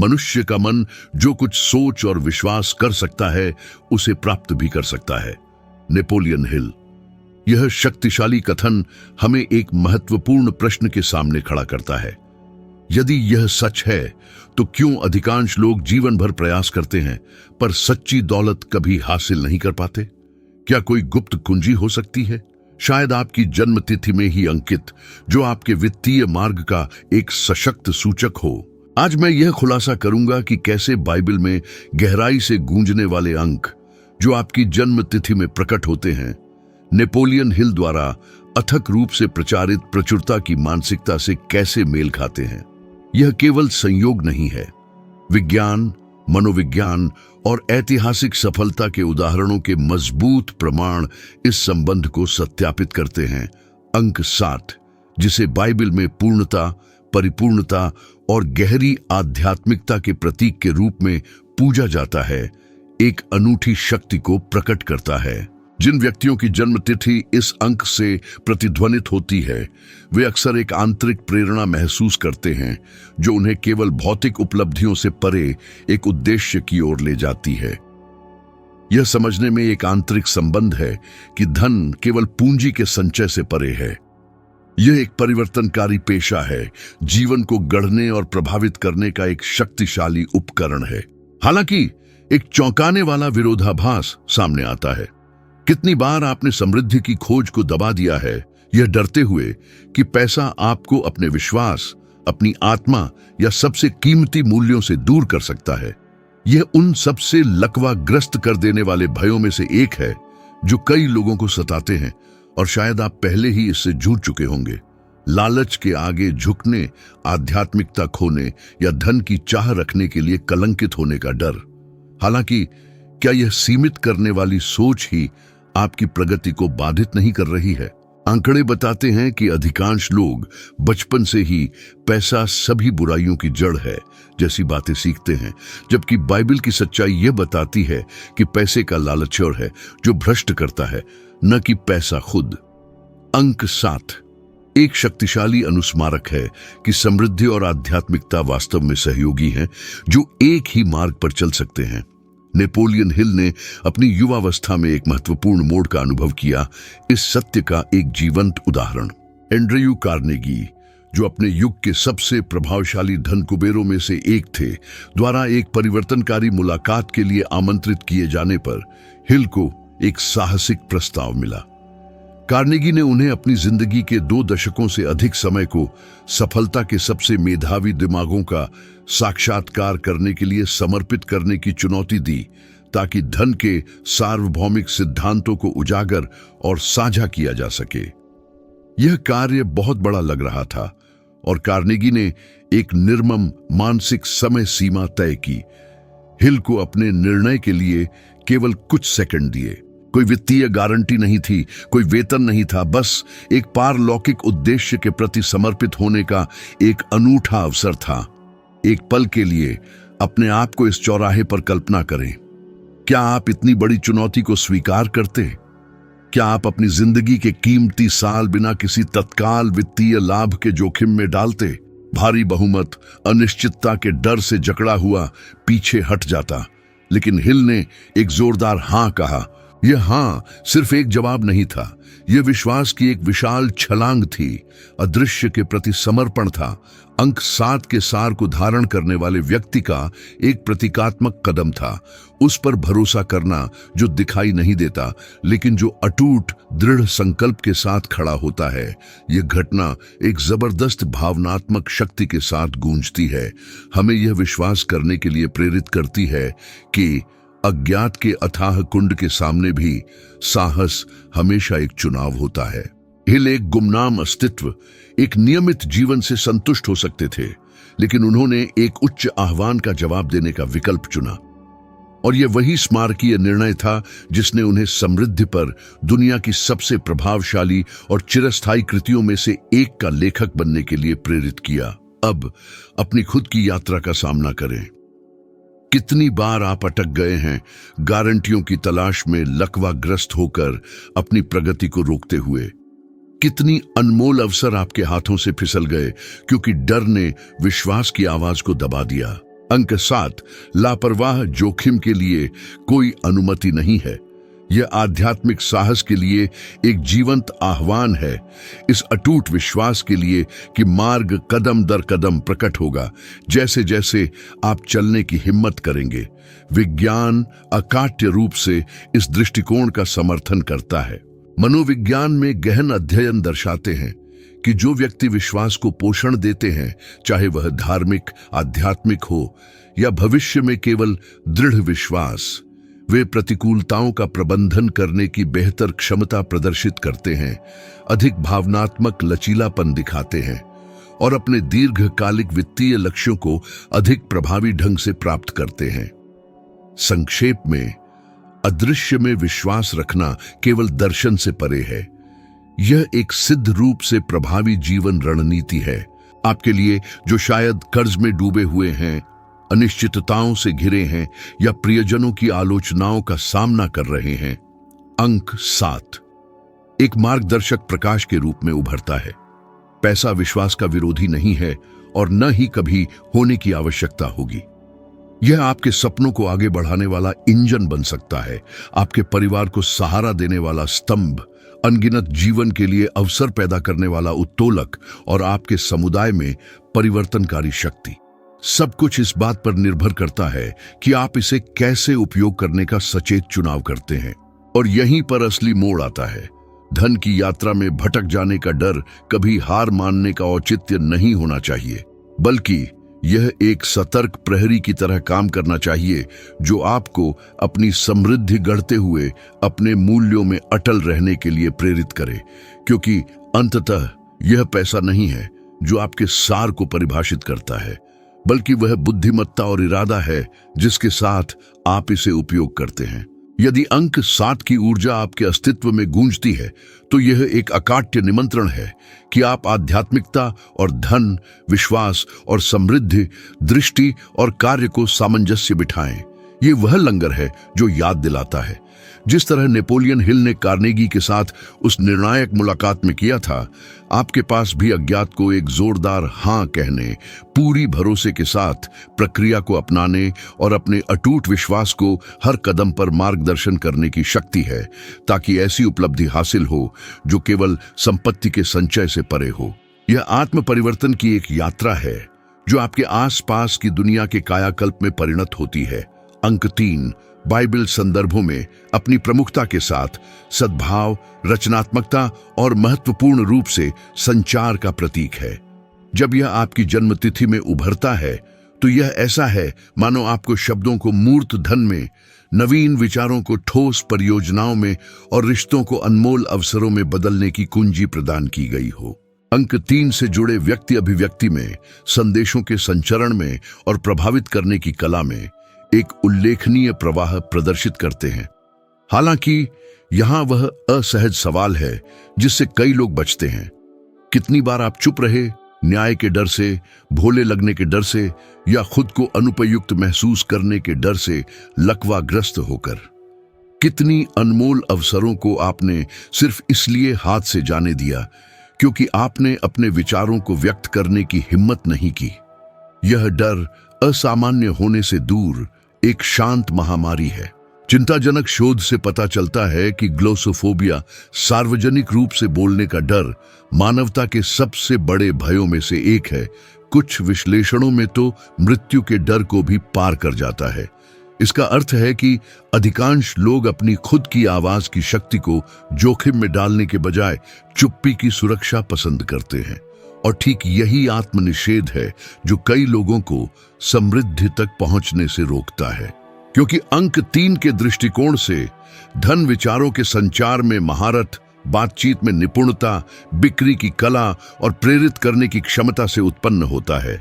मनुष्य का मन जो कुछ सोच और विश्वास कर सकता है उसे प्राप्त भी कर सकता है। Napoleon Hill. यह शक्तिशाली कथन हमें एक महत्वपूर्ण प्रश्न के सामने खड़ा करता है। यदि यह सच है तो क्यों अधिकांश लोग जीवन भर प्रयास करते हैं पर सच्ची दौलत कभी हासिल नहीं कर पाते? क्या कोई गुप्त कुंजी हो सकती है? शायद आपकी जन्म तिथि में ही अंकित, जो आपके वित्तीय मार्ग का एक सशक्त सूचक हो। आज मैं यह खुलासा करूंगा कि कैसे बाइबल में गहराई से गूंजने वाले अंक जो आपकी जन्म तिथि में प्रकट होते हैं, नेपोलियन हिल द्वारा अथक रूप से प्रचारित प्रचुरता की मानसिकता से कैसे मेल खाते हैं। यह केवल संयोग नहीं है। विज्ञान, मनोविज्ञान और ऐतिहासिक सफलता के उदाहरणों के मजबूत प्रमाण इस संबंध को सत्यापित करते हैं। अंक 7, जिसे बाइबल में पूर्णता, परिपूर्णता और गहरी आध्यात्मिकता के प्रतीक के रूप में पूजा जाता है, एक अनूठी शक्ति को प्रकट करता है। जिन व्यक्तियों की जन्म तिथि इस अंक से प्रतिध्वनित होती है, वे अक्सर एक आंतरिक प्रेरणा महसूस करते हैं जो उन्हें केवल भौतिक उपलब्धियों से परे एक उद्देश्य की ओर ले जाती है। यह समझने में एक आंतरिक संबंध है कि धन केवल पूंजी के संचय से परे है। यह एक परिवर्तनकारी पेशा है, जीवन को गढ़ने और प्रभावित करने का एक शक्तिशाली उपकरण है। हालांकि एक चौंकाने वाला विरोधाभास सामने आता है। कितनी बार आपने समृद्धि की खोज को दबा दिया है, यह डरते हुए कि पैसा आपको अपने विश्वास, अपनी आत्मा या सबसे कीमती मूल्यों से दूर कर सकता है। यह उन सबसे लकवाग्रस्त कर देने वाले भयों में से एक है जो कई लोगों को सताते हैं और शायद आप पहले ही इससे जूझ चुके होंगे। लालच के आगे झुकने, आध्यात्मिकता खोने या धन की चाह रखने के लिए कलंकित होने का डर। हालांकि क्या यह सीमित करने वाली सोच ही आपकी प्रगति को बाधित नहीं कर रही है? आंकड़े बताते हैं कि अधिकांश लोग बचपन से ही पैसा सभी बुराइयों की जड़ है जैसी बातें सीखते हैं, जबकि बाइबल की सच्चाई यह बताती है कि पैसे का लालचौर है जो भ्रष्ट करता है, न कि पैसा खुद। अंक 7 एक शक्तिशाली अनुस्मारक है कि समृद्धि और आध्यात्मिकता वास्तव में सहयोगी हैं जो एक ही मार्ग पर चल सकते हैं। नेपोलियन हिल ने अपनी युवावस्था में एक महत्वपूर्ण मोड़ का अनुभव किया, इस सत्य का एक जीवंत उदाहरण। एंड्रयू कार्नेगी, जो अपने युग के सबसे प्रभावशाली धन कुबेरों में से एक थे, द्वारा एक परिवर्तनकारी मुलाकात के लिए आमंत्रित किए जाने पर हिल को एक साहसिक प्रस्ताव मिला। कार्नेगी ने उन्हें अपनी जिंदगी के 2 दशकों से अधिक समय को सफलता के सबसे मेधावी दिमागों का साक्षात्कार करने के लिए समर्पित करने की चुनौती दी, ताकि धन के सार्वभौमिक सिद्धांतों को उजागर और साझा किया जा सके। यह कार्य बहुत बड़ा लग रहा था और कार्नेगी ने एक निर्मम मानसिक समय सीमा तय की। हिल को अपने निर्णय के लिए केवल कुछ सेकंड दिए। कोई वित्तीय गारंटी नहीं थी, कोई वेतन नहीं था, बस एक पारलौकिक उद्देश्य के प्रति समर्पित होने का एक अनूठा अवसर था। एक पल के लिए अपने आप को इस चौराहे पर कल्पना करें। क्या आप इतनी बड़ी चुनौती को स्वीकार करते? क्या आप अपनी जिंदगी के कीमती साल बिना किसी तत्काल वित्तीय लाभ के जोखिम में डालते? भारी बहुमत अनिश्चितता के डर से जकड़ा हुआ पीछे हट जाता, लेकिन हिल ने एक जोरदार हां कहा। यह हां सिर्फ एक जवाब नहीं था, यह विश्वास की एक विशाल छलांग थी, अदृश्य के प्रति समर्पण था। अंक 7 के सार को धारण करने वाले व्यक्ति का एक प्रतीकात्मक कदम था, उस पर भरोसा करना जो दिखाई नहीं देता लेकिन जो अटूट दृढ़ संकल्प के साथ खड़ा होता है। यह घटना एक जबरदस्त भावनात्मक शक्ति के साथ गूंजती है, हमें यह विश्वास करने के लिए प्रेरित करती है कि अज्ञात के अथाह कुंड के सामने भी साहस हमेशा एक चुनाव होता है। हिल एक गुमनाम अस्तित्व, एक नियमित जीवन से संतुष्ट हो सकते थे, लेकिन उन्होंने एक उच्च आह्वान का जवाब देने का विकल्प चुना। और यह वही स्मारकीय निर्णय था जिसने उन्हें समृद्धि पर दुनिया की सबसे प्रभावशाली और चिरस्थायी कृतियों में से एक का लेखक बनने के लिए प्रेरित किया। अब अपनी खुद की यात्रा का सामना करें। कितनी बार आप अटक गए हैं, गारंटियों की तलाश में लकवाग्रस्त होकर अपनी प्रगति को रोकते हुए? कितनी अनमोल अवसर आपके हाथों से फिसल गए क्योंकि डर ने विश्वास की आवाज को दबा दिया? अंक 7, लापरवाह जोखिम के लिए कोई अनुमति नहीं है। यह आध्यात्मिक साहस के लिए एक जीवंत आह्वान है, इस अटूट विश्वास के लिए कि मार्ग कदम दर कदम प्रकट होगा जैसे जैसे आप चलने की हिम्मत करेंगे। विज्ञान अकाट्य रूप से इस दृष्टिकोण का समर्थन करता है। मनोविज्ञान में गहन अध्ययन दर्शाते हैं कि जो व्यक्ति विश्वास को पोषण देते हैं, चाहे वह धार्मिक, आध्यात्मिक हो या भविष्य में केवल दृढ़ विश्वास, वे प्रतिकूलताओं का प्रबंधन करने की बेहतर क्षमता प्रदर्शित करते हैं, अधिक भावनात्मक लचीलापन दिखाते हैं और अपने दीर्घकालिक वित्तीय लक्ष्यों को अधिक प्रभावी ढंग से प्राप्त करते हैं। संक्षेप में, अदृश्य में विश्वास रखना केवल दर्शन से परे है। यह एक सिद्ध रूप से प्रभावी जीवन रणनीति है आपके लिए जो शायद कर्ज में डूबे हुए हैं, अनिश्चितताओं से घिरे हैं या प्रियजनों की आलोचनाओं का सामना कर रहे हैं। अंक 7 एक मार्गदर्शक प्रकाश के रूप में उभरता है। पैसा विश्वास का विरोधी नहीं है और न ही कभी होने की आवश्यकता होगी। यह आपके सपनों को आगे बढ़ाने वाला इंजन बन सकता है, आपके परिवार को सहारा देने वाला स्तंभ, अनगिनत जीवन के लिए अवसर पैदा करने वाला उत्तोलक और आपके समुदाय में परिवर्तनकारी शक्ति। सब कुछ इस बात पर निर्भर करता है कि आप इसे कैसे उपयोग करने का सचेत चुनाव करते हैं। और यहीं पर असली मोड़ आता है। धन की यात्रा में भटक जाने का डर कभी हार मानने का औचित्य नहीं होना चाहिए, बल्कि यह एक सतर्क प्रहरी की तरह काम करना चाहिए जो आपको अपनी समृद्धि गढ़ते हुए अपने मूल्यों में अटल रहने के लिए प्रेरित करे, क्योंकि अंततः यह पैसा नहीं है जो आपके सार को परिभाषित करता है, बल्कि वह बुद्धिमत्ता और इरादा है जिसके साथ आप इसे उपयोग करते हैं। यदि अंक 7 की ऊर्जा आपके अस्तित्व में गूंजती है तो यह एक अकाट्य निमंत्रण है कि आप आध्यात्मिकता और धन, विश्वास और समृद्धि, दृष्टि और कार्य को सामंजस्य बिठाएं। ये वह लंगर है जो याद दिलाता है, जिस तरह नेपोलियन हिल ने कार्नेगी के साथ उस निर्णायक मुलाकात में किया था, आपके पास भी अज्ञात को एक जोरदार हां कहने, पूरी भरोसे के साथ प्रक्रिया को अपनाने और अपने अटूट विश्वास को हर कदम पर मार्गदर्शन करने की शक्ति है, ताकि ऐसी उपलब्धि हासिल हो जो केवल संपत्ति के संचय से परे हो। यह आत्म परिवर्तन की एक यात्रा है जो आपके आसपास की दुनिया के कायाकल्प में परिणत होती है। अंक 3 बाइबल संदर्भों में अपनी प्रमुखता के साथ सद्भाव, रचनात्मकता और महत्वपूर्ण रूप से संचार का प्रतीक है। जब यह आपकी जन्मतिथि में उभरता है तो यह ऐसा है मानो आपको शब्दों को मूर्त धन में, नवीन विचारों को ठोस परियोजनाओं में और रिश्तों को अनमोल अवसरों में बदलने की कुंजी प्रदान की गई हो। अंक 3 से जुड़े व्यक्ति अभिव्यक्ति में, संदेशों के संचरण में और प्रभावित करने की कला में एक उल्लेखनीय प्रवाह प्रदर्शित करते हैं। हालांकि यहां वह असहज सवाल है जिससे कई लोग बचते हैं। कितनी बार आप चुप रहे, न्याय के डर से, भोले लगने के डर से या खुद को अनुपयुक्त महसूस करने के डर से लकवाग्रस्त होकर? कितनी अनमोल अवसरों को आपने सिर्फ इसलिए हाथ से जाने दिया क्योंकि आपने अपने विचारों को व्यक्त करने की हिम्मत नहीं की? यह डर असामान्य होने से दूर एक शांत महामारी है। चिंताजनक शोध से पता चलता है कि ग्लोसोफोबिया, सार्वजनिक रूप से बोलने का डर, मानवता के सबसे बड़े भयों में से एक है। कुछ विश्लेषणों में तो मृत्यु के डर को भी पार कर जाता है। इसका अर्थ है कि अधिकांश लोग अपनी खुद की आवाज की शक्ति को जोखिम में डालने के बजाय चुप्पी की सुरक्षा पसंद करते हैं। और ठीक यही आत्मनिषेध है जो कई लोगों को समृद्धि तक पहुंचने से रोकता है। क्योंकि अंक 3 के दृष्टिकोण से धन विचारों के संचार में महारत, बातचीत में निपुणता, बिक्री की कला और प्रेरित करने की क्षमता से उत्पन्न होता है।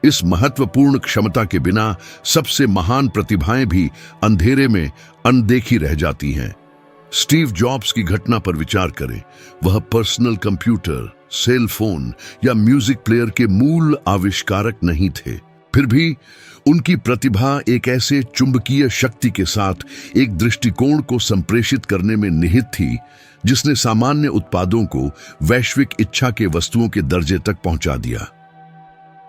इस महत्वपूर्ण क्षमता के बिना सबसे महान प्रतिभाएं भी अंधेरे में अनदेखी रह जाती हैं। स्टीव जॉब्स की घटना पर विचार करें। वह पर्सनल कंप्यूटर, सेल फोन या म्यूजिक प्लेयर के मूल आविष्कारक नहीं थे, फिर भी उनकी प्रतिभा एक ऐसे चुंबकीय शक्ति के साथ एक दृष्टिकोण को संप्रेषित करने में निहित थी जिसने सामान्य उत्पादों को वैश्विक इच्छा के वस्तुओं के दर्जे तक पहुंचा दिया।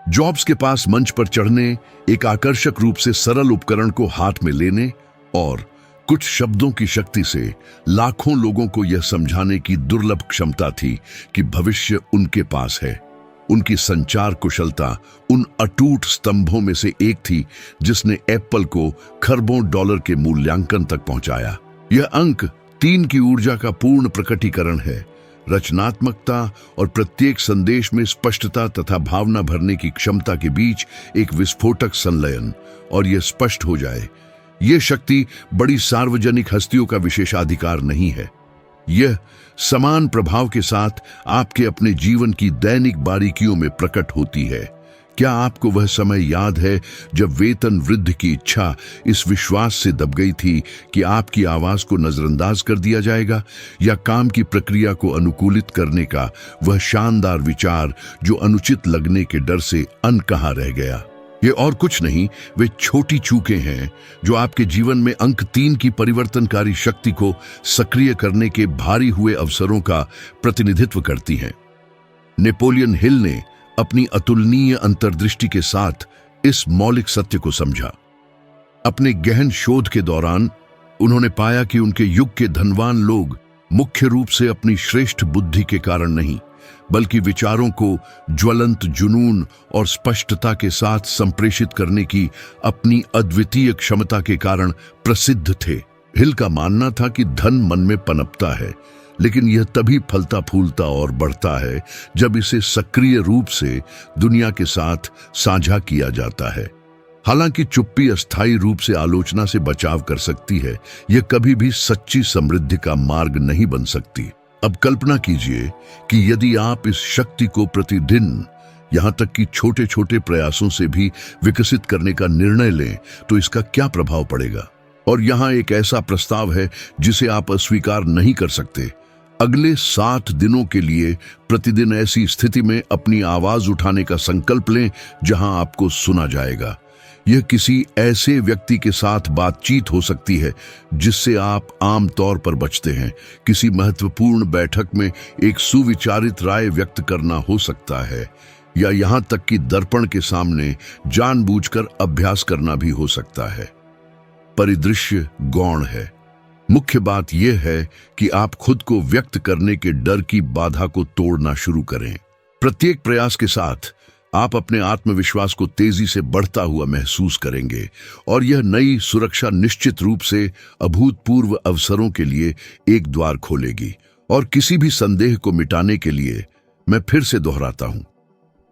जॉब्स के पास मंच पर चढ़ने, एक आकर्षक रूप से सरल उपकरण को हाथ में लेने और कुछ शब्दों की शक्ति से लाखों लोगों को यह समझाने की दुर्लभ क्षमता थी कि भविष्य उनके पास है। उनकी संचार कुशलता उन अटूट स्तंभों में से एक थी जिसने एप्पल को खरबों डॉलर के मूल्यांकन तक पहुंचाया। यह अंक 3 की ऊर्जा का पूर्ण प्रकटीकरण है। रचनात्मकता और प्रत्येक संदेश में स्पष्टता तथा भावना भरने की क्षमता के बीच एक विस्फोटक संलयन। और यह स्पष्ट हो जाए, यह शक्ति बड़ी सार्वजनिक हस्तियों का विशेषाधिकार नहीं है। यह समान प्रभाव के साथ आपके अपने जीवन की दैनिक बारीकियों में प्रकट होती है। क्या आपको वह समय याद है जब वेतन वृद्धि की इच्छा इस विश्वास से दब गई थी कि आपकी आवाज को नजरअंदाज कर दिया जाएगा, या काम की प्रक्रिया को अनुकूलित करने का वह शानदार विचार जो अनुचित लगने के डर से अनकहा रह गया? ये और कुछ नहीं, वे छोटी चूकें हैं जो आपके जीवन में अंक 3 की परिवर्तनकारी शक्ति को सक्रिय करने के भारी हुए अवसरों का प्रतिनिधित्व करती हैं। नेपोलियन हिल ने अपनी अतुलनीय अंतर्दृष्टि के साथ इस मौलिक सत्य को समझा। अपने गहन शोध के दौरान उन्होंने पाया कि उनके युग के धनवान लोग मुख्य रूप से अपनी श्रेष्ठ बुद्धि के कारण नहीं, बल्कि विचारों को ज्वलंत जुनून और स्पष्टता के साथ संप्रेषित करने की अपनी अद्वितीय क्षमता के कारण प्रसिद्ध थे। हिल का मानना था कि धन मन में पनपता है, लेकिन यह तभी फलता फूलता और बढ़ता है जब इसे सक्रिय रूप से दुनिया के साथ साझा किया जाता है। हालांकि चुप्पी अस्थायी रूप से आलोचना से बचाव कर सकती है, यह कभी भी सच्ची समृद्धि का मार्ग नहीं बन सकती। अब कल्पना कीजिए कि यदि आप इस शक्ति को प्रतिदिन, यहां तक कि छोटे छोटे प्रयासों से भी विकसित करने का निर्णय लें, तो इसका क्या प्रभाव पड़ेगा। और यहां एक ऐसा प्रस्ताव है जिसे आप अस्वीकार नहीं कर सकते। अगले 60 दिनों के लिए प्रतिदिन ऐसी स्थिति में अपनी आवाज उठाने का संकल्प लें जहां आपको सुना जाएगा। यह किसी ऐसे व्यक्ति के साथ बातचीत हो सकती है जिससे आप आम तौर पर बचते हैं। किसी महत्वपूर्ण बैठक में एक सुविचारित राय व्यक्त करना हो सकता है, या यहां तक कि दर्पण के सामने जानबूझकर अभ्यास करना भी हो सकता है। परिदृश्य गौण है। मुख्य बात यह है कि आप खुद को व्यक्त करने के डर की बाधा को तोड़ना शुरू करें। प्रत्येक प्रयास के साथ आप अपने आत्मविश्वास को तेजी से बढ़ता हुआ महसूस करेंगे, और यह नई सुरक्षा निश्चित रूप से अभूतपूर्व अवसरों के लिए एक द्वार खोलेगी। और किसी भी संदेह को मिटाने के लिए मैं फिर से दोहराता हूं,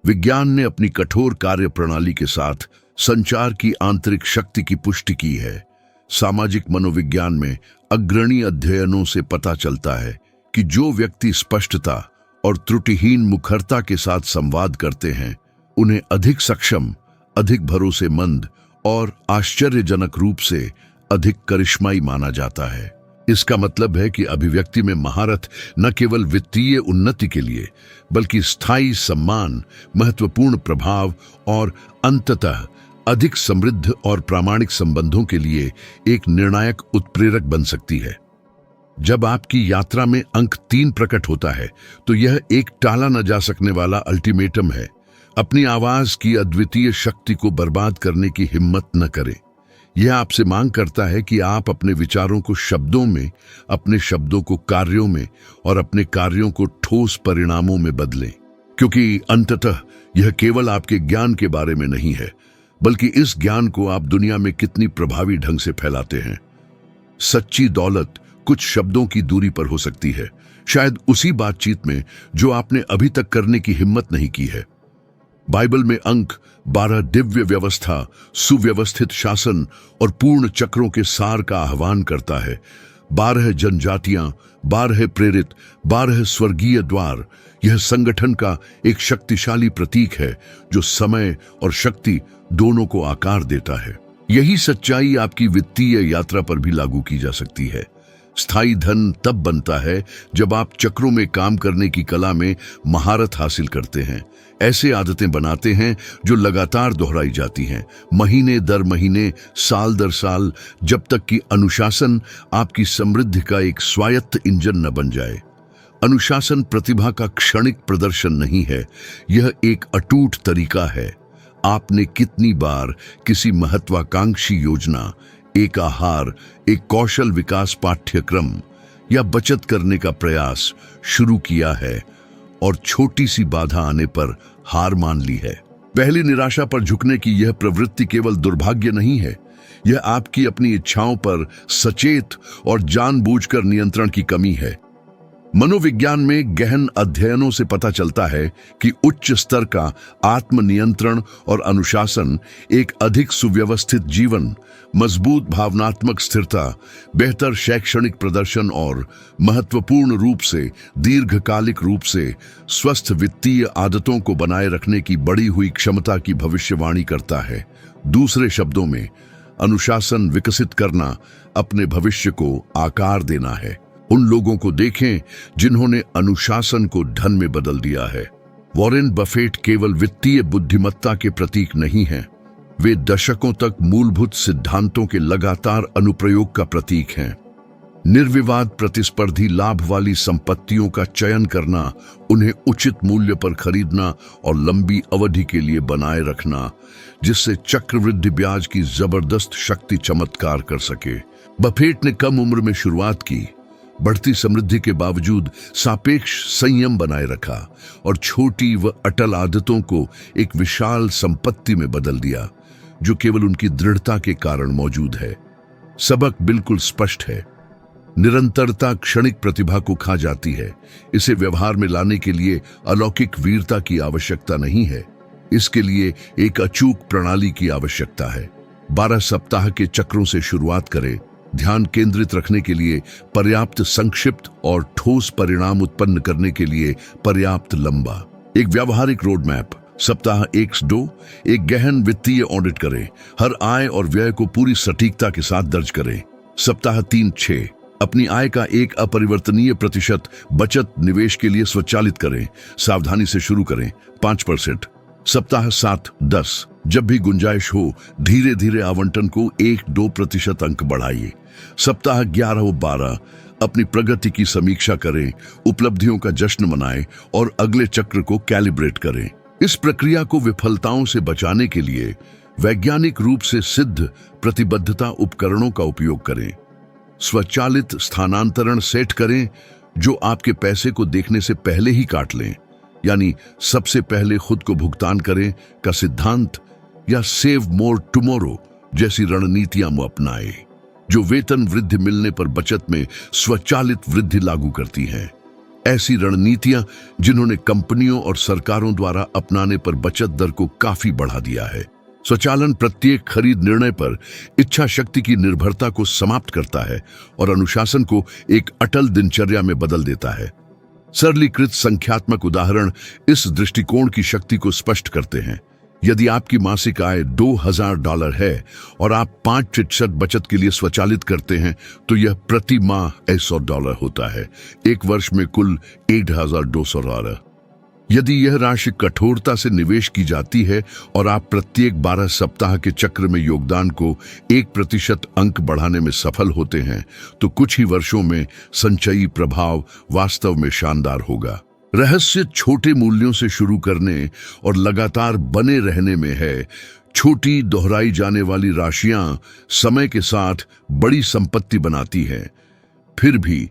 विज्ञान ने अपनी कठोर कार्यप्रणाली के साथ संचार की आंतरिक शक्ति की पुष्टि की है। सामाजिक मनोविज्ञान में अग्रणी अध्ययनों से पता चलता है कि जो व्यक्ति स्पष्टता और त्रुटिहीन मुखरता के साथ संवाद करते हैं, उन्हें अधिक सक्षम, अधिक भरोसेमंद और आश्चर्यजनक रूप से अधिक करिश्माई माना जाता है। इसका मतलब है कि अभिव्यक्ति में महारत न केवल वित्तीय उन्नति के लिए, बल्कि स्थायी सम्मान, महत्वपूर्ण प्रभाव और अंततः अधिक समृद्ध और प्रामाणिक संबंधों के लिए एक निर्णायक उत्प्रेरक बन सकती है। जब आपकी यात्रा में अंक 3 प्रकट होता है, तो यह एक टाला न जा सकने वाला अल्टीमेटम है। अपनी आवाज की अद्वितीय शक्ति को बर्बाद करने की हिम्मत न करें। यह आपसे मांग करता है कि आप अपने विचारों को शब्दों में, अपने शब्दों को कार्यों में और अपने कार्यों को ठोस परिणामों में बदलें, क्योंकि अंततः यह केवल आपके ज्ञान के बारे में नहीं है, बल्कि इस ज्ञान को आप दुनिया में कितनी प्रभावी ढंग से फैलाते हैं। सच्ची दौलत कुछ शब्दों की दूरी पर हो सकती है, शायद उसी बातचीत में जो आपने अभी तक करने की हिम्मत नहीं की है। बाइबल में अंक 12 दिव्य व्यवस्था, सुव्यवस्थित शासन और पूर्ण चक्रों के सार का आह्वान करता है। 12 जनजातियां, 12 प्रेरित, 12 स्वर्गीय द्वार, यह संगठन का एक शक्तिशाली प्रतीक है जो समय और शक्ति दोनों को आकार देता है। यही सच्चाई आपकी वित्तीय यात्रा पर भी लागू की जा सकती है। स्थायी धन तब बनता है जब आप चक्रों में काम करने की कला में महारत हासिल करते हैं, ऐसे आदतें बनाते हैं जो लगातार दोहराई जाती हैं, महीने दर महीने, साल दर साल, जब तक कि अनुशासन आपकी समृद्धि का एक स्वायत्त इंजन न बन जाए। अनुशासन प्रतिभा का क्षणिक प्रदर्शन नहीं है, यह एक अटूट तरीका है। आपने कितनी बार किसी महत्वाकांक्षी योजना, एक आहार, एक कौशल विकास पाठ्यक्रम या बचत करने का प्रयास शुरू किया है और छोटी सी बाधा आने पर हार मान ली है? पहली निराशा पर झुकने की यह प्रवृत्ति केवल दुर्भाग्य नहीं है, यह आपकी अपनी इच्छाओं पर सचेत और जानबूझकर नियंत्रण की कमी है। मनोविज्ञान में गहन अध्ययनों से पता चलता है कि उच्च स्तर का आत्मनियंत्रण और अनुशासन एक अधिक सुव्यवस्थित जीवन, मजबूत भावनात्मक स्थिरता, बेहतर शैक्षणिक प्रदर्शन और महत्वपूर्ण रूप से दीर्घकालिक रूप से स्वस्थ वित्तीय आदतों को बनाए रखने की बढ़ी हुई क्षमता की भविष्यवाणी करता है। दूसरे शब्दों में, अनुशासन विकसित करना अपने भविष्य को आकार देना है। उन लोगों को देखें जिन्होंने अनुशासन को धन में बदल दिया है। वॉरेन बफेट केवल वित्तीय बुद्धिमत्ता के प्रतीक नहीं हैं, वे दशकों तक मूलभूत सिद्धांतों के लगातार अनुप्रयोग का प्रतीक हैं। निर्विवाद प्रतिस्पर्धी लाभ वाली संपत्तियों का चयन करना, उन्हें उचित मूल्य पर खरीदना और लंबी अवधि के लिए बनाए रखना, जिससे चक्रवृद्धि ब्याज की जबरदस्त शक्ति चमत्कार कर सके। बफेट ने कम उम्र में शुरुआत की, बढ़ती समृद्धि के बावजूद सापेक्ष संयम बनाए रखा और छोटी व अटल आदतों को एक विशाल संपत्ति में बदल दिया, जो केवल उनकी दृढ़ता के कारण मौजूद है। सबक बिल्कुल स्पष्ट है, निरंतरता क्षणिक प्रतिभा को खा जाती है। इसे व्यवहार में लाने के लिए अलौकिक वीरता की आवश्यकता नहीं है, इसके लिए एक अचूक प्रणाली की आवश्यकता है। 12 सप्ताह के चक्रों से शुरुआत करें। ध्यान केंद्रित रखने के लिए पर्याप्त संक्षिप्त और ठोस परिणाम उत्पन्न करने के लिए पर्याप्त लंबा। एक व्यावहारिक रोड मैप। सप्ताह 1-2 एक गहन वित्तीय ऑडिट करें, हर आय और व्यय को पूरी सटीकता के साथ दर्ज करें। सप्ताह 3-6 अपनी आय का एक अपरिवर्तनीय प्रतिशत बचत निवेश के लिए स्वचालित करें, सावधानी से शुरू करें, 5%। सप्ताह 7-10 जब भी गुंजाइश हो धीरे धीरे आवंटन को 1-2% अंक बढ़ाइए। सप्ताह 11-12 अपनी प्रगति की समीक्षा करें, उपलब्धियों का जश्न मनाएं और अगले चक्र को कैलिब्रेट करें। इस प्रक्रिया को विफलताओं से बचाने के लिए वैज्ञानिक रूप से सिद्ध प्रतिबद्धता उपकरणों का उपयोग करें। स्वचालित स्थानांतरण सेट करें जो आपके पैसे को देखने से पहले ही काट लें, यानी सबसे पहले खुद को भुगतान करें का सिद्धांत, या सेव मोर टुमारो जैसी रणनीतियां अपनाएं जो वेतन वृद्धि मिलने पर बचत में स्वचालित वृद्धि लागू करती हैं। ऐसी रणनीतियां जिन्होंने कंपनियों और सरकारों द्वारा अपनाने पर बचत दर को काफी बढ़ा दिया है। स्वचालन प्रत्येक खरीद निर्णय पर इच्छा शक्ति की निर्भरता को समाप्त करता है और अनुशासन को एक अटल दिनचर्या में बदल देता है। सरलीकृत संख्यात्मक उदाहरण इस दृष्टिकोण की शक्ति को स्पष्ट करते हैं। यदि आपकी मासिक आय $2000 है और आप 5% बचत के लिए स्वचालित करते हैं, तो यह प्रति माह $100 होता है, एक वर्ष में कुल $8200। यदि यह राशि कठोरता से निवेश की जाती है और आप प्रत्येक 12 सप्ताह के चक्र में योगदान को 1% अंक बढ़ाने में सफल होते हैं, तो कुछ ही वर्षों में संचयी प्रभाव वास्तव में शानदार होगा। रहस्य छोटे मूल्यों से शुरू करने और लगातार बने रहने में है। छोटी दोहराई जाने वाली राशियां समय के साथ बड़ी संपत्ति बनाती हैं। फिर भी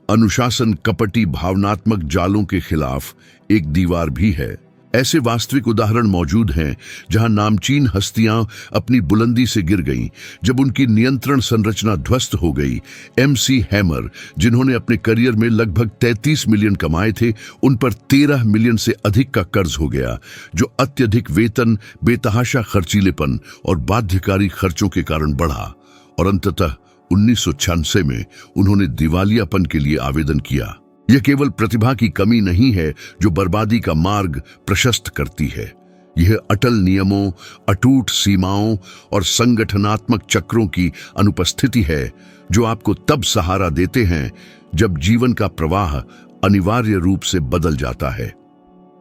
अनुशासन कपटी भावनात्मक जालों के खिलाफ एक दीवार भी है। ऐसे वास्तविक उदाहरण मौजूद हैं जहां नामचीन हस्तियां अपनी बुलंदी से गिर गईं जब उनकी नियंत्रण संरचना ध्वस्त हो गई। MC हैमर, जिन्होंने अपने करियर में लगभग 33 मिलियन कमाए थे, उन पर 13 मिलियन से अधिक का कर्ज हो गया, जो अत्यधिक वेतन, बेतहाशा खर्चीलेपन और बाध्यकारी खर्चों के कारण बढ़ा, और अंततः 1996 में उन्होंने दिवालियापन के लिए आवेदन किया। यह केवल प्रतिभा की कमी नहीं है जो बर्बादी का मार्ग प्रशस्त करती है, यह अटल नियमों, अटूट सीमाओं और संगठनात्मक चक्रों की अनुपस्थिति है जो आपको तब सहारा देते हैं जब जीवन का प्रवाह अनिवार्य रूप से बदल जाता है।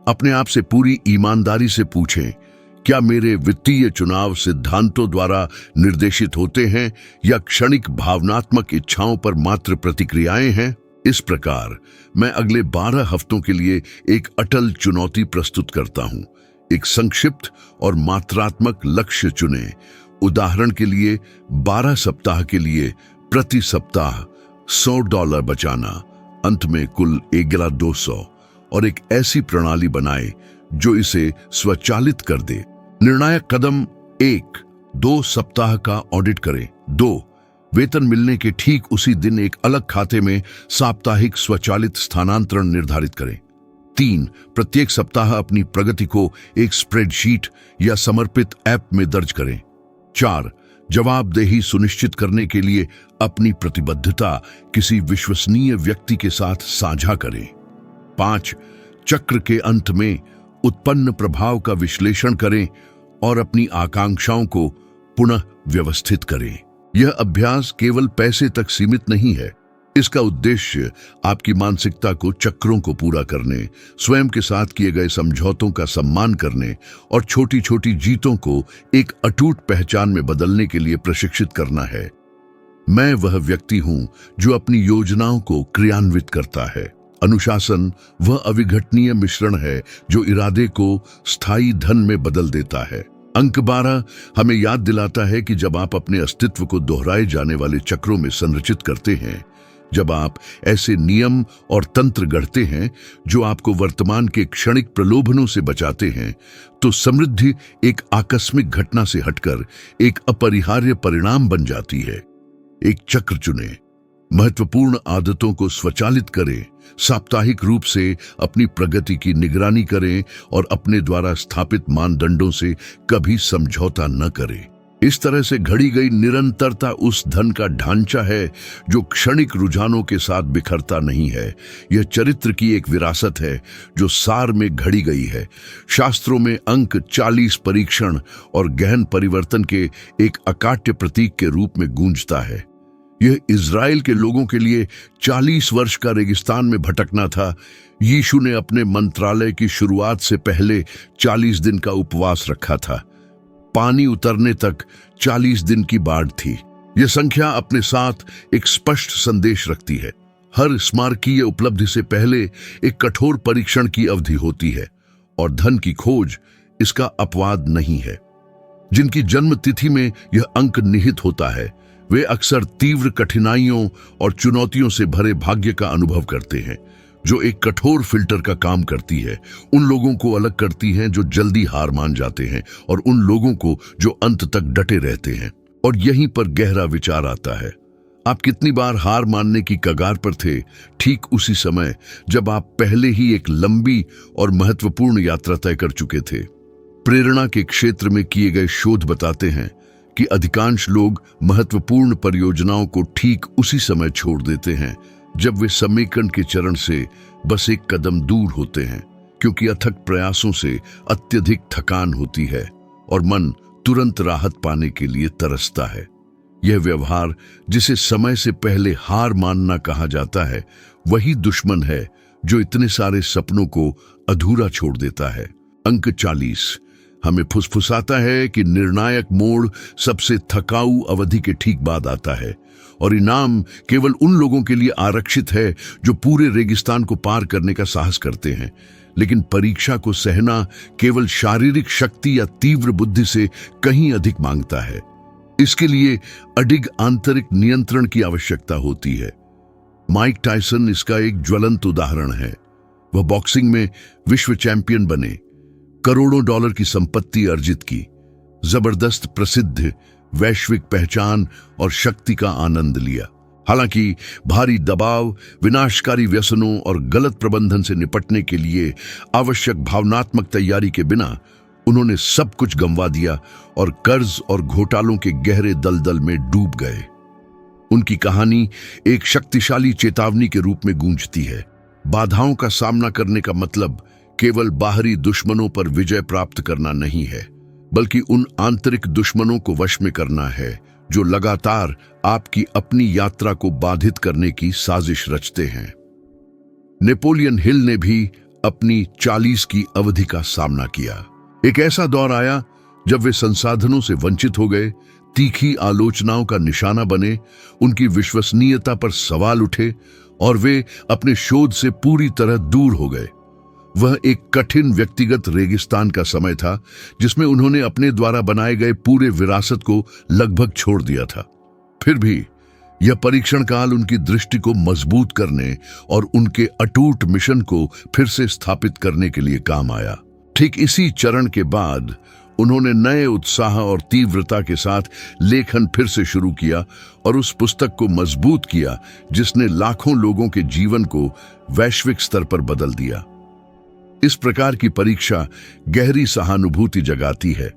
अपने आप से पूरी ईमानदारी से पूछें, क्या मेरे वित्तीय चुनाव सिद्धांतों द्वारा निर्देशित होते हैं या क्षणिक भावनात्मक इच्छाओं पर मात्र प्रतिक्रियाएं हैं? इस प्रकार मैं अगले 12 हफ्तों के लिए एक अटल चुनौती प्रस्तुत करता हूं। एक संक्षिप्त और मात्रात्मक लक्ष्य चुनें। उदाहरण के लिए 12 सप्ताह के लिए प्रति सप्ताह $100 बचाना, अंत में कुल 11,200, और एक ऐसी प्रणाली बनाएं जो इसे स्वचालित कर दे। निर्णायक कदम 1, 2 सप्ताह का ऑडिट करें। 2, वेतन मिलने के ठीक उसी दिन एक अलग खाते में साप्ताहिक स्वचालित स्थानांतरण निर्धारित करें। 3, प्रत्येक सप्ताह अपनी प्रगति को एक स्प्रेडशीट या समर्पित ऐप में दर्ज करें। 4, जवाबदेही सुनिश्चित करने के लिए अपनी प्रतिबद्धता किसी विश्वसनीय व्यक्ति के साथ साझा करें। 5, चक्र के अंत में उत्पन्न प्रभाव का विश्लेषण करें और अपनी आकांक्षाओं को पुनः व्यवस्थित करें। यह अभ्यास केवल पैसे तक सीमित नहीं है। इसका उद्देश्य आपकी मानसिकता को चक्रों को पूरा करने, स्वयं के साथ किए गए समझौतों का सम्मान करने और छोटी छोटी जीतों को एक अटूट पहचान में बदलने के लिए प्रशिक्षित करना है। मैं वह व्यक्ति हूं जो अपनी योजनाओं को क्रियान्वित करता है। अनुशासन वह अविघटनीय मिश्रण है जो इरादे को स्थायी धन में बदल देता है। अंक 12 हमें याद दिलाता है कि जब आप अपने अस्तित्व को दोहराए जाने वाले चक्रों में संरचित करते हैं, जब आप ऐसे नियम और तंत्र गढ़ते हैं जो आपको वर्तमान के क्षणिक प्रलोभनों से बचाते हैं, तो समृद्धि एक आकस्मिक घटना से हटकर एक अपरिहार्य परिणाम बन जाती है। एक चक्र चुनें, महत्वपूर्ण आदतों को स्वचालित करें, साप्ताहिक रूप से अपनी प्रगति की निगरानी करें और अपने द्वारा स्थापित मानदंडों से कभी समझौता न करें। इस तरह से घड़ी गई निरंतरता उस धन का ढांचा है जो क्षणिक रुझानों के साथ बिखरता नहीं है। यह चरित्र की एक विरासत है जो सार में घड़ी गई है। शास्त्रों में अंक 40 परीक्षण और गहन परिवर्तन के एक अकाट्य प्रतीक के रूप में गूंजता है। यह इज़राइल के लोगों के लिए 40 वर्ष का रेगिस्तान में भटकना था। यीशु ने अपने मंत्रालय की शुरुआत से पहले 40 दिन का उपवास रखा था। पानी उतरने तक 40 दिन की बाढ़ थी। यह संख्या अपने साथ एक स्पष्ट संदेश रखती है। हर स्मारकीय उपलब्धि से पहले एक कठोर परीक्षण की अवधि होती है, और धन की खोज इसका अपवाद नहीं है। जिनकी जन्म तिथि में यह अंक निहित होता है, वे अक्सर तीव्र कठिनाइयों और चुनौतियों से भरे भाग्य का अनुभव करते हैं, जो एक कठोर फिल्टर का काम करती है। उन लोगों को अलग करती हैं जो जल्दी हार मान जाते हैं और उन लोगों को जो अंत तक डटे रहते हैं। और यहीं पर गहरा विचार आता है। आप कितनी बार हार मानने की कगार पर थे, ठीक उसी समय जब आप पहले ही एक लंबी और महत्वपूर्ण यात्रा तय कर चुके थे। प्रेरणा के क्षेत्र में किए गए शोध बताते हैं कि अधिकांश लोग महत्वपूर्ण परियोजनाओं को ठीक उसी समय छोड़ देते हैं जब वे समेकन के चरण से बस एक कदम दूर होते हैं, क्योंकि अथक प्रयासों से अत्यधिक थकान होती है और मन तुरंत राहत पाने के लिए तरसता है। यह व्यवहार, जिसे समय से पहले हार मानना कहा जाता है, वही दुश्मन है जो इतने सारे सपनों को अधूरा छोड़ देता है। अंक 40 हमें फुसफुसाता है कि निर्णायक मोड़ सबसे थकाऊ अवधि के ठीक बाद आता है, और इनाम केवल उन लोगों के लिए आरक्षित है जो पूरे रेगिस्तान को पार करने का साहस करते हैं। लेकिन परीक्षा को सहना केवल शारीरिक शक्ति या तीव्र बुद्धि से कहीं अधिक मांगता है। इसके लिए अडिग आंतरिक नियंत्रण की आवश्यकता होती है। माइक टायसन इसका एक ज्वलंत उदाहरण है। वह बॉक्सिंग में विश्व चैंपियन बने, करोड़ों डॉलर की संपत्ति अर्जित की, जबरदस्त प्रसिद्ध, वैश्विक पहचान और शक्ति का आनंद लिया। हालांकि भारी दबाव, विनाशकारी व्यसनों और गलत प्रबंधन से निपटने के लिए आवश्यक भावनात्मक तैयारी के बिना उन्होंने सब कुछ गंवा दिया और कर्ज और घोटालों के गहरे दलदल में डूब गए। उनकी कहानी एक शक्तिशाली चेतावनी के रूप में गूंजती है। बाधाओं का सामना करने का मतलब केवल बाहरी दुश्मनों पर विजय प्राप्त करना नहीं है, बल्कि उन आंतरिक दुश्मनों को वश में करना है जो लगातार आपकी अपनी यात्रा को बाधित करने की साजिश रचते हैं। नेपोलियन हिल ने भी अपनी 40 की अवधि का सामना किया। एक ऐसा दौर आया जब वे संसाधनों से वंचित हो गए, तीखी आलोचनाओं का निशाना बने, उनकी विश्वसनीयता पर सवाल उठे और वे अपने शोध से पूरी तरह दूर हो गए। वह एक कठिन व्यक्तिगत रेगिस्तान का समय था जिसमें उन्होंने अपने द्वारा बनाए गए पूरे विरासत को लगभग छोड़ दिया था। फिर भी यह परीक्षण काल उनकी दृष्टि को मजबूत करने और उनके अटूट मिशन को फिर से स्थापित करने के लिए काम आया। ठीक इसी चरण के बाद उन्होंने नए उत्साह और तीव्रता के साथ लेखन फिर से शुरू किया और उस पुस्तक को मजबूत किया जिसने लाखों लोगों के जीवन को वैश्विक स्तर पर बदल दिया। इस प्रकार की परीक्षा गहरी सहानुभूति जगाती है,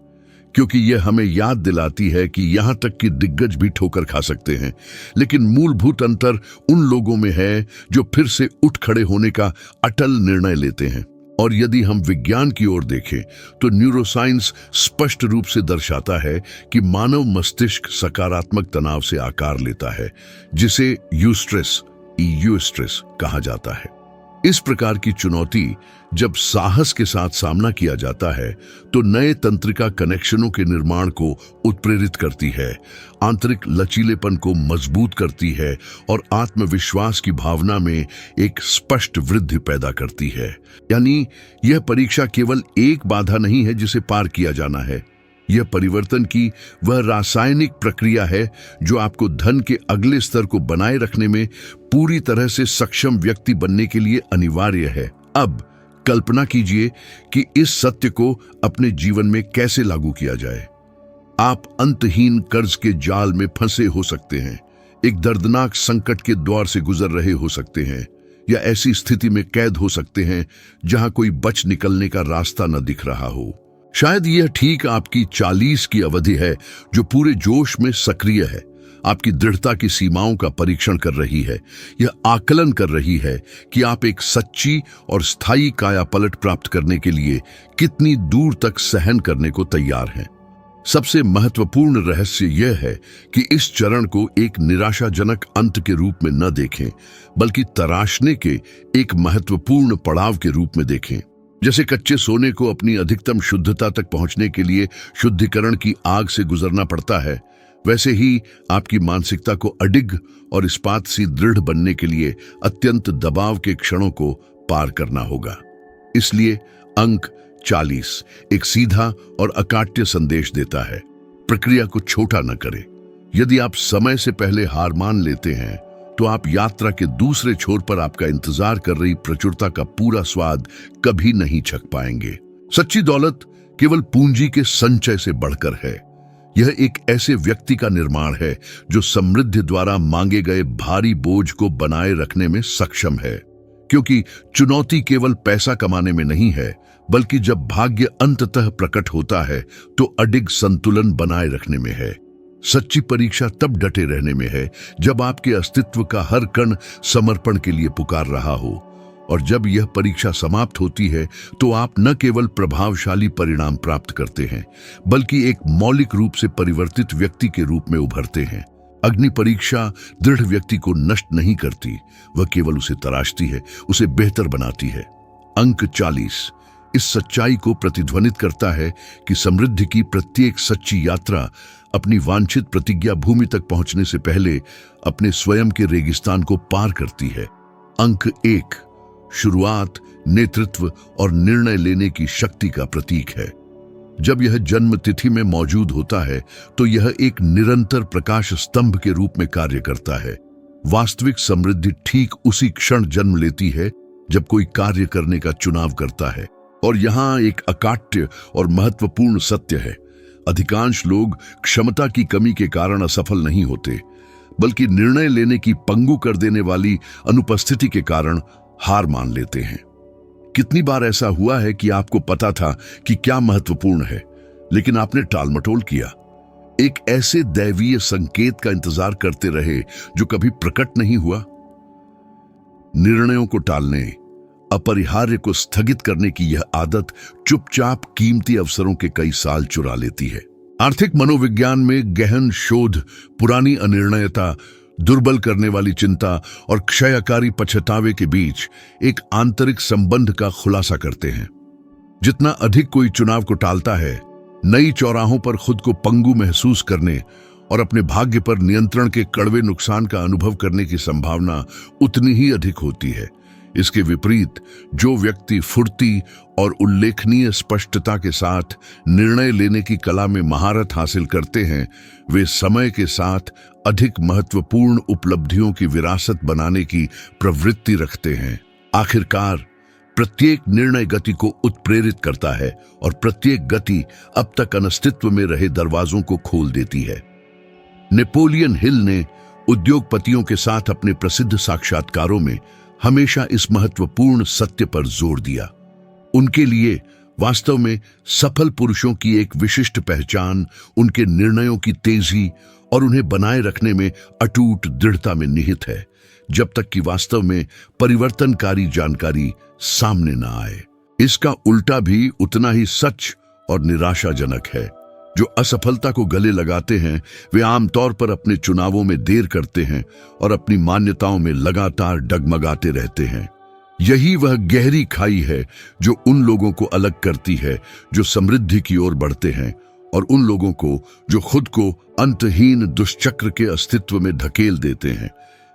क्योंकि यह हमें याद दिलाती है कि यहां तक कि दिग्गज भी ठोकर खा सकते हैं, लेकिन मूलभूत अंतर उन लोगों में है जो फिर से उठ खड़े होने का अटल निर्णय लेते हैं। और यदि हम विज्ञान की ओर देखें तो न्यूरोसाइंस स्पष्ट रूप से दर्शाता है कि मानव मस्तिष्क सकारात्मक तनाव से आकार लेता है, जिसे यूस्ट्रेस कहा जाता है। इस प्रकार की चुनौती जब साहस के साथ सामना किया जाता है तो नए तंत्रिका कनेक्शनों के निर्माण को उत्प्रेरित करती है, आंतरिक लचीलेपन को मजबूत करती है और आत्मविश्वास की भावना में एक स्पष्ट वृद्धि पैदा करती है। यानी यह परीक्षा केवल एक बाधा नहीं है जिसे पार किया जाना है, यह परिवर्तन की वह रासायनिक प्रक्रिया है जो आपको धन के अगले स्तर को बनाए रखने में पूरी तरह से सक्षम व्यक्ति बनने के लिए अनिवार्य है। अब कल्पना कीजिए कि इस सत्य को अपने जीवन में कैसे लागू किया जाए। आप अंतहीन कर्ज के जाल में फंसे हो सकते हैं, एक दर्दनाक संकट के दौर से गुजर रहे हो सकते हैं, या ऐसी स्थिति में कैद हो सकते हैं जहां कोई बच निकलने का रास्ता न दिख रहा हो। शायद यह ठीक आपकी 40 की अवधि है जो पूरे जोश में सक्रिय है, आपकी दृढ़ता की सीमाओं का परीक्षण कर रही है। यह आकलन कर रही है कि आप एक सच्ची और स्थायी कायापलट प्राप्त करने के लिए कितनी दूर तक सहन करने को तैयार हैं। सबसे महत्वपूर्ण रहस्य यह है कि इस चरण को एक निराशाजनक अंत के रूप में न देखें, बल्कि तराशने के एक महत्वपूर्ण पड़ाव के रूप में देखें। जैसे कच्चे सोने को अपनी अधिकतम शुद्धता तक पहुंचने के लिए शुद्धिकरण की आग से गुजरना पड़ता है, वैसे ही आपकी मानसिकता को अडिग और इस्पात सी दृढ़ बनने के लिए अत्यंत दबाव के क्षणों को पार करना होगा। इसलिए अंक 40 एक सीधा और अकाट्य संदेश देता है, प्रक्रिया को छोटा न करें। यदि आप समय से पहले हार मान लेते हैं तो आप यात्रा के दूसरे छोर पर आपका इंतजार कर रही प्रचुरता का पूरा स्वाद कभी नहीं चख पाएंगे। सच्ची दौलत केवल पूंजी के संचय से बढ़कर है। यह एक ऐसे व्यक्ति का निर्माण है जो समृद्धि द्वारा मांगे गए भारी बोझ को बनाए रखने में सक्षम है, क्योंकि चुनौती केवल पैसा कमाने में नहीं है, बल्कि जब भाग्य अंततः प्रकट होता है तो अडिग संतुलन बनाए रखने में है। सच्ची परीक्षा तब डटे रहने में है जब आपके अस्तित्व का हर कण समर्पण के लिए पुकार रहा हो, और जब यह परीक्षा समाप्त होती है तो आप न केवल प्रभावशाली परिणाम प्राप्त करते हैं, बल्कि एक मौलिक रूप से परिवर्तित व्यक्ति के रूप में उभरते हैं। अग्नि परीक्षा दृढ़ व्यक्ति को नष्ट नहीं करती, वह केवल उसे तराशती है, उसे बेहतर बनाती है। अंक 40 इस सच्चाई को प्रतिध्वनित करता है कि समृद्धि की प्रत्येक सच्ची यात्रा अपनी वांछित प्रतिज्ञा भूमि तक पहुंचने से पहले अपने स्वयं के रेगिस्तान को पार करती है। अंक 1 शुरुआत, नेतृत्व और निर्णय लेने की शक्ति का प्रतीक है। जब यह जन्म तिथि में मौजूद होता है तो यह एक निरंतर प्रकाश स्तंभ के रूप में कार्य करता है। वास्तविक समृद्धि ठीक उसी क्षण जन्म लेती है जब कोई कार्य करने का चुनाव करता है। और यहाँ एक अकाट्य और महत्वपूर्ण सत्य है, अधिकांश लोग क्षमता की कमी के कारण असफल नहीं होते, बल्कि निर्णय लेने की पंगु कर देने वाली अनुपस्थिति के कारण हार मान लेते हैं। कितनी बार ऐसा हुआ है कि आपको पता था कि क्या महत्वपूर्ण है, लेकिन आपने टालमटोल किया, एक ऐसे दैवीय संकेत का इंतजार करते रहे जो कभी प्रकट नहीं हुआ। निर्णयों को टालने, अपरिहार्य को स्थगित करने की यह आदत चुपचाप कीमती अवसरों के कई साल चुरा लेती है। आर्थिक मनोविज्ञान में गहन शोध पुरानी अनिर्णयता, दुर्बल करने वाली चिंता और क्षयकारी पछतावे के बीच एक आंतरिक संबंध का खुलासा करते हैं। जितना अधिक कोई चुनाव को टालता है, नई चौराहों पर खुद को पंगु महसूस करने और अपने भाग्य पर नियंत्रण के कड़वे नुकसान का अनुभव करने की संभावना उतनी ही अधिक होती है। इसके विपरीत जो व्यक्ति फुर्ती और उल्लेखनीय स्पष्टता के साथ निर्णय लेने की कला में महारत हासिल करते हैं, वे समय के साथ अधिक महत्वपूर्ण उपलब्धियों की विरासत बनाने की प्रवृत्ति रखते हैं। आखिरकार प्रत्येक निर्णय गति को उत्प्रेरित करता है और प्रत्येक गति अब तक अस्तित्व में रहे दरवाजों को खोल देती है। नेपोलियन हिल ने उद्योगपतियों के साथ अपने प्रसिद्ध साक्षात्कारों में हमेशा इस महत्वपूर्ण सत्य पर जोर दिया। उनके लिए वास्तव में सफल पुरुषों की एक विशिष्ट पहचान उनके निर्णयों की तेजी और उन्हें बनाए रखने में अटूट दृढ़ता में निहित है, जब तक कि वास्तव में परिवर्तनकारी जानकारी सामने न आए। इसका उल्टा भी उतना ही सच और निराशाजनक है। जो असफलता को गले लगाते हैं वे आमतौर पर अपने चुनावों में देर करते हैं और अपनी मान्यताओं में लगातार डगमगाते रहते हैं। यही वह गहरी खाई है जो उन लोगों को अलग करती है जो समृद्धि की ओर बढ़ते हैं और उन लोगों को जो खुद को अंतहीन दुष्चक्र के अस्तित्व में धकेल देते हैं।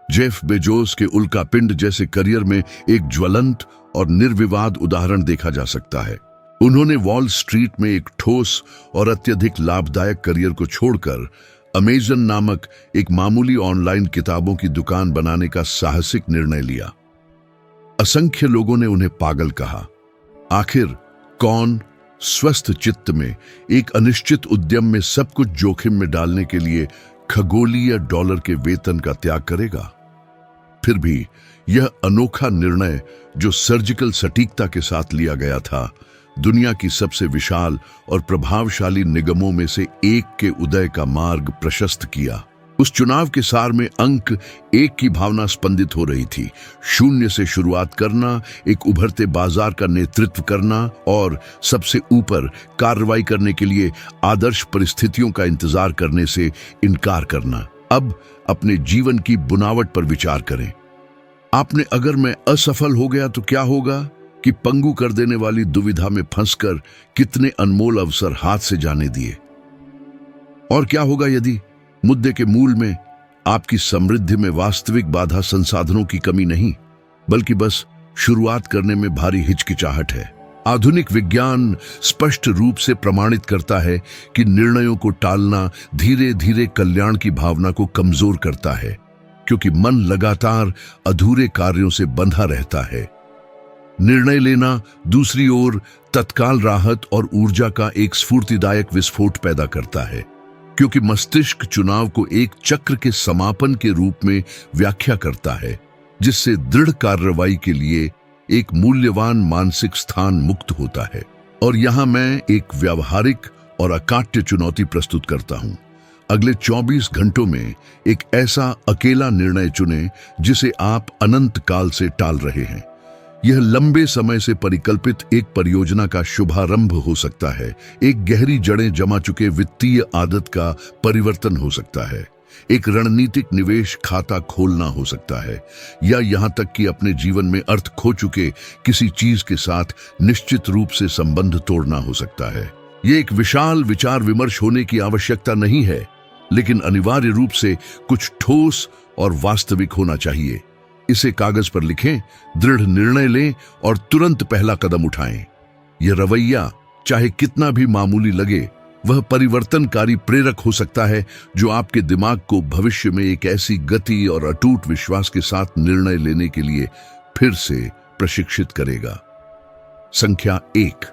जेफ बेजोस के उल्कापिंड जैसे करियर में एक ज्वलंत और निर्विवाद उदाहरण देखा जा सकता है। उन्होंने वॉल स्ट्रीट में एक ठोस और अत्यधिक लाभदायक करियर को छोड़कर अमेज़न नामक एक मामूली ऑनलाइन किताबों की दुकान बनाने का साहसिक निर्णय लिया। असंख्य लोगों ने उन्हें पागल कहा। आखिर कौन स्वस्थ चित्त में एक अनिश्चित उद्यम में सब कुछ जोखिम में डालने के लिए खगोलीय डॉलर के वेतन का त्याग करेगा? फिर भी यह अनोखा निर्णय जो सर्जिकल सटीकता के साथ लिया गया था, दुनिया की सबसे विशाल और प्रभावशाली निगमों में से एक के उदय का मार्ग प्रशस्त किया। उस चुनाव के सार में अंक एक की भावना स्पंदित हो रही थी। शून्य से शुरुआत करना, एक उभरते बाजार का नेतृत्व करना और सबसे ऊपर कार्रवाई करने के लिए आदर्श परिस्थितियों का इंतजार करने से इनकार करना। अब अपने जीवन की बुनावट पर विचार करें। आपने अगर मैं असफल हो गया तो क्या होगा कि पंगु कर देने वाली दुविधा में फंसकर कितने अनमोल अवसर हाथ से जाने दिए। और क्या होगा यदि मुद्दे के मूल में आपकी समृद्धि में वास्तविक बाधा संसाधनों की कमी नहीं, बल्कि बस शुरुआत करने में भारी हिचकिचाहट है। आधुनिक विज्ञान स्पष्ट रूप से प्रमाणित करता है कि निर्णयों को टालना धीरे धीरे कल्याण की भावना को कमजोर करता है, क्योंकि मन लगातार अधूरे कार्यों से बंधा रहता है। निर्णय लेना दूसरी ओर तत्काल राहत और ऊर्जा का एक स्फूर्तिदायक विस्फोट पैदा करता है, क्योंकि मस्तिष्क चुनाव को एक चक्र के समापन के रूप में व्याख्या करता है, जिससे दृढ़ कार्रवाई के लिए एक मूल्यवान मानसिक स्थान मुक्त होता है। और यहां मैं एक व्यावहारिक और अकाट्य चुनौती प्रस्तुत करता हूं। अगले 24 घंटों में एक ऐसा अकेला निर्णय चुनें जिसे आप अनंत काल से टाल रहे हैं। यह लंबे समय से परिकल्पित एक परियोजना का शुभारंभ हो सकता है, एक गहरी जड़ें जमा चुके वित्तीय आदत का परिवर्तन हो सकता है, एक रणनीतिक निवेश खाता खोलना हो सकता है, या यहां तक कि अपने जीवन में अर्थ खो चुके किसी चीज के साथ निश्चित रूप से संबंध तोड़ना हो सकता है। यह एक विशाल विचार विमर्श होने की आवश्यकता नहीं है, लेकिन अनिवार्य रूप से कुछ ठोस और वास्तविक होना चाहिए। इसे कागज पर लिखें, दृढ़ निर्णय लें और तुरंत पहला कदम उठाएं। यह रवैया चाहे कितना भी मामूली लगे, वह परिवर्तनकारी प्रेरक हो सकता है जो आपके दिमाग को भविष्य में एक ऐसी गति और अटूट विश्वास के साथ निर्णय लेने के लिए फिर से प्रशिक्षित करेगा। संख्या 1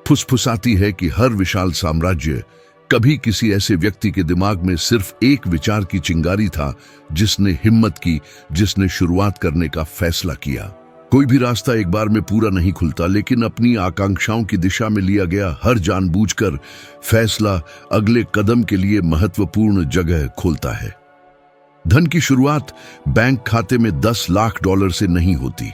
फुसफुसाती है कि हर विशाल साम्राज्य कभी किसी ऐसे व्यक्ति के दिमाग में सिर्फ एक विचार की चिंगारी था जिसने हिम्मत की, जिसने शुरुआत करने का फैसला किया। कोई भी रास्ता एक बार में पूरा नहीं खुलता, लेकिन अपनी आकांक्षाओं की दिशा में लिया गया हर जानबूझकर फैसला अगले कदम के लिए महत्वपूर्ण जगह खोलता है। धन की शुरुआत बैंक खाते में $10 लाख से नहीं होती।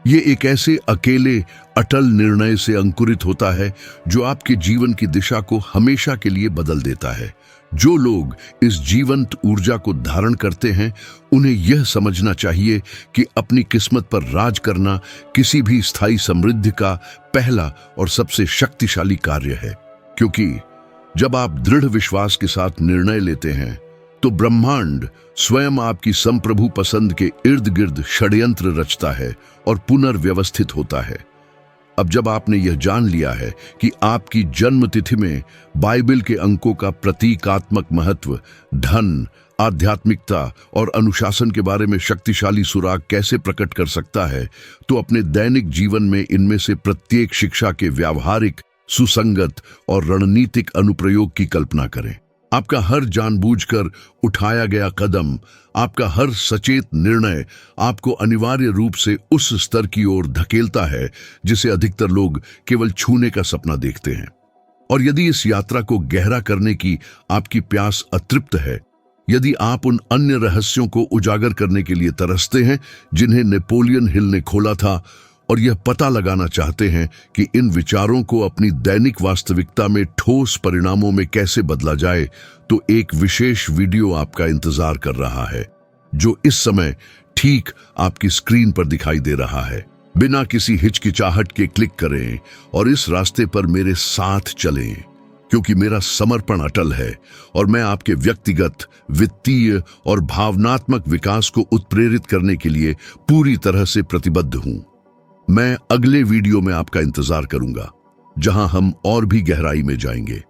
ये एक ऐसे अकेले अटल निर्णय से अंकुरित होता है जो आपके जीवन की दिशा को हमेशा के लिए बदल देता है। जो लोग इस जीवंत ऊर्जा को धारण करते हैं, उन्हें यह समझना चाहिए कि अपनी किस्मत पर राज करना किसी भी स्थायी समृद्धि का पहला और सबसे शक्तिशाली कार्य है। क्योंकि जब आप दृढ़ विश्वास के साथ निर्णय लेते हैं, तो ब्रह्मांड स्वयं आपकी संप्रभु पसंद के इर्द गिर्द षड्यंत्र रचता है और पुनर्व्यवस्थित होता है। अब जब आपने यह जान लिया है कि आपकी जन्म तिथि में बाइबल के अंकों का प्रतीकात्मक महत्व धन, आध्यात्मिकता और अनुशासन के बारे में शक्तिशाली सुराग कैसे प्रकट कर सकता है, तो अपने दैनिक जीवन में इनमें से प्रत्येक शिक्षा के व्यावहारिक, सुसंगत और रणनीतिक अनुप्रयोग की कल्पना करें। आपका हर जानबूझकर उठाया गया कदम, आपका हर सचेत निर्णय आपको अनिवार्य रूप से उस स्तर की ओर धकेलता है जिसे अधिकतर लोग केवल छूने का सपना देखते हैं। और यदि इस यात्रा को गहरा करने की आपकी प्यास अतृप्त है, यदि आप उन अन्य रहस्यों को उजागर करने के लिए तरसते हैं जिन्हें नेपोलियन हिल ने खोला था, और यह पता लगाना चाहते हैं कि इन विचारों को अपनी दैनिक वास्तविकता में ठोस परिणामों में कैसे बदला जाए, तो एक विशेष वीडियो आपका इंतजार कर रहा है, जो इस समय ठीक आपकी स्क्रीन पर दिखाई दे रहा है। बिना किसी हिचकिचाहट के क्लिक करें और इस रास्ते पर मेरे साथ चलें, क्योंकि मेरा समर्पण अटल है और मैं आपके व्यक्तिगत, वित्तीय और भावनात्मक विकास को उत्प्रेरित करने के लिए पूरी तरह से प्रतिबद्ध हूं। मैं अगले वीडियो में आपका इंतजार करूंगा, जहां हम और भी गहराई में जाएंगे।